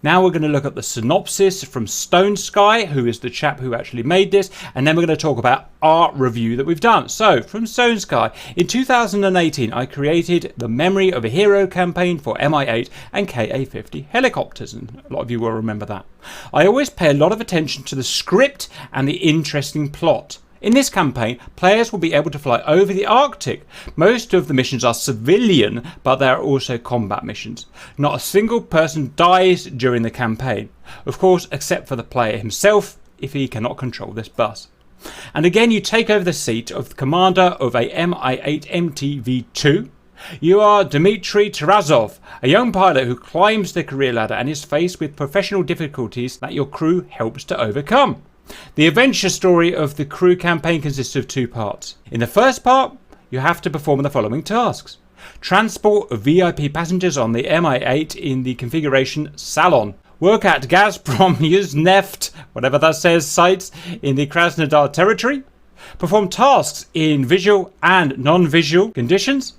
Now we're going to look at the synopsis from Stone Sky, who is the chap who actually made this, and then we're going to talk about our review that we've done. So, from Stone Sky, in 2018 I created the Memory of a Hero campaign for MI-8 and KA-50 helicopters, and a lot of you will remember that. I always pay a lot of attention to the script and the interesting plot. In this campaign, players will be able to fly over the Arctic. Most of the missions are civilian, but there are also combat missions. Not a single person dies during the campaign, of course except for the player himself if he cannot control this bus. And again, you take over the seat of the commander of a MI-8 MTV-2. You are Dmitry Tarazov, a young pilot who climbs the career ladder and is faced with professional difficulties that your crew helps to overcome. The adventure story of the crew campaign consists of two parts. In the first part, you have to perform the following tasks. Transport VIP passengers on the MI-8 in the configuration Salon. Work at Gazprom Yuzhneft, whatever that says, sites in the Krasnodar territory. Perform tasks in visual and non-visual conditions.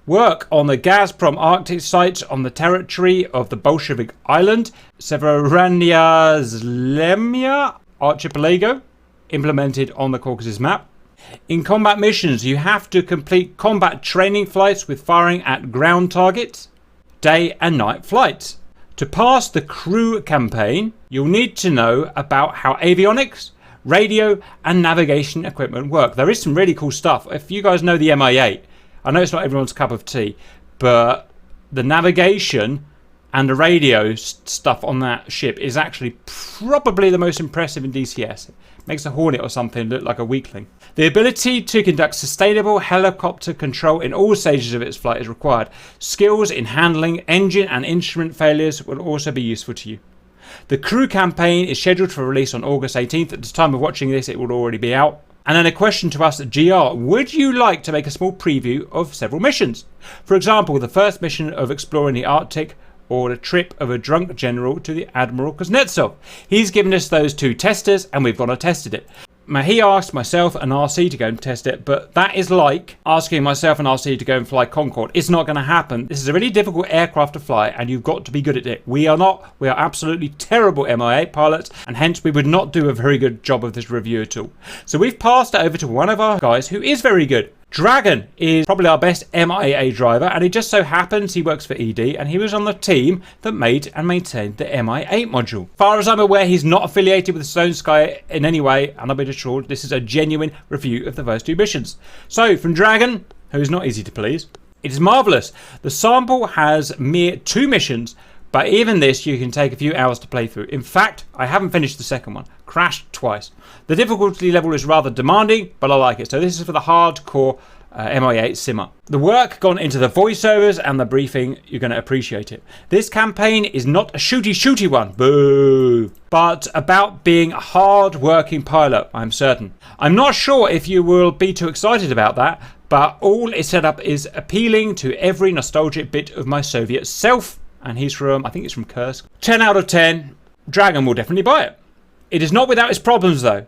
Work on the Gazprom Arctic sites on the territory of the Bolshevik Island, Severanya Zlemya Archipelago, implemented on the Caucasus map. In combat missions, you have to complete combat training flights with firing at ground targets, day and night flights. To pass the crew campaign, you'll need to know about how avionics, radio and navigation equipment work. There is some really cool stuff. If you guys know the MI-8, I know it's not everyone's cup of tea, but the navigation And the radio stuff on that ship is actually probably the most impressive in DCS. It makes a Hornet or something look like a weakling. The ability to conduct sustainable helicopter control in all stages of its flight is required. Skills in handling engine and instrument failures will also be useful to you. The crew campaign is scheduled for release on August 18th. At the time of watching this, it will already be out. And then a question to us at GR, would you like to make a small preview of several missions? For example, the first mission of exploring the Arctic, or the trip of a drunk general to the Admiral Kuznetsov. He's given us those 2 testers and we've gone and tested it. Now, he asked myself and RC to go and test it, but that is like asking myself and RC to go and fly Concorde. It's not going to happen. This is a really difficult aircraft to fly and you've got to be good at it. We are not. We are absolutely terrible MI-8 pilots, and hence we would not do a very good job of this review at all. So we've passed it over to one of our guys who is very good. Dragon is probably our best MI-8 driver, and it just so happens he works for ED and he was on the team that made and maintained the MI-8 module. As far as I'm aware, he's not affiliated with Stone Sky in any way, and I'll be assured this is a genuine review of the first 2 missions. So from Dragon, who is not easy to please, it is marvellous. The sample has mere 2 missions, but even this you can take a few hours to play through. In fact, I haven't finished the second one. Crashed twice. The difficulty level is rather demanding, but I like it. So this is for the hardcore MI-8 simmer. The work gone into the voiceovers and the briefing, you're going to appreciate it. This campaign is not a shooty one, boo, but about being a hard-working pilot, I'm certain. I'm not sure if you will be too excited about that, but all it's set up is appealing to every nostalgic bit of my Soviet self. And he's from, I think it's from Kursk. 10 out of 10. Dragon will definitely buy it. It is not without its problems though.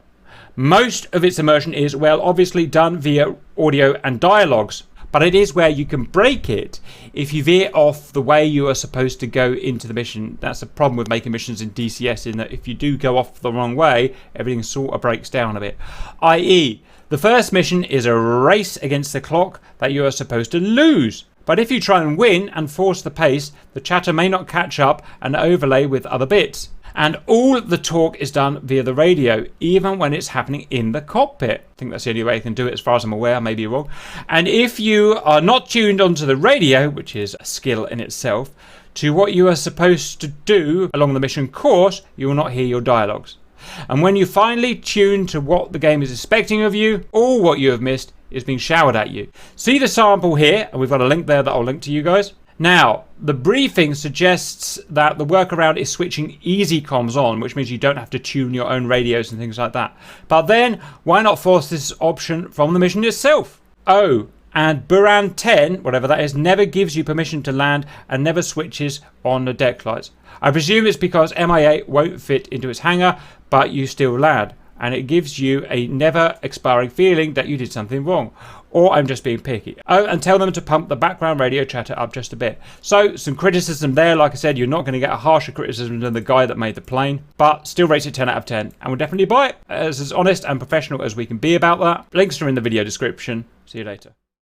Most of its immersion is, well, obviously done via audio and dialogues, but it is where you can break it if you veer off the way you are supposed to go into the mission. That's the problem with making missions in DCS, in that if you do go off the wrong way, everything sort of breaks down a bit. I.e., the first mission is a race against the clock that you are supposed to lose. But if you try and win and force the pace, the chatter may not catch up and overlay with other bits. And all the talk is done via the radio, even when it's happening in the cockpit. I think that's the only way you can do it as far as I'm aware, I may be wrong. And if you are not tuned onto the radio, which is a skill in itself, to what you are supposed to do along the mission course, you will not hear your dialogues. And when you finally tune to what the game is expecting of you, all what you have missed is being showered at you. See the sample here, and we've got a link there that I'll link to you guys. Now, the briefing suggests that the workaround is switching easy comms on, which means you don't have to tune your own radios and things like that. But then, why not force this option from the mission itself? Oh, and Buran 10, whatever that is, never gives you permission to land and never switches on the deck lights. I presume it's because MI-8 won't fit into its hangar, but you still land. And it gives you a never expiring feeling that you did something wrong. Or I'm just being picky. Oh, and tell them to pump the background radio chatter up just a bit. So, some criticism there. Like I said, you're not going to get a harsher criticism than the guy that made the plane. But still rates it 10 out of 10. And we'll definitely buy it. As honest and professional as we can be about that. Links are in the video description. See you later.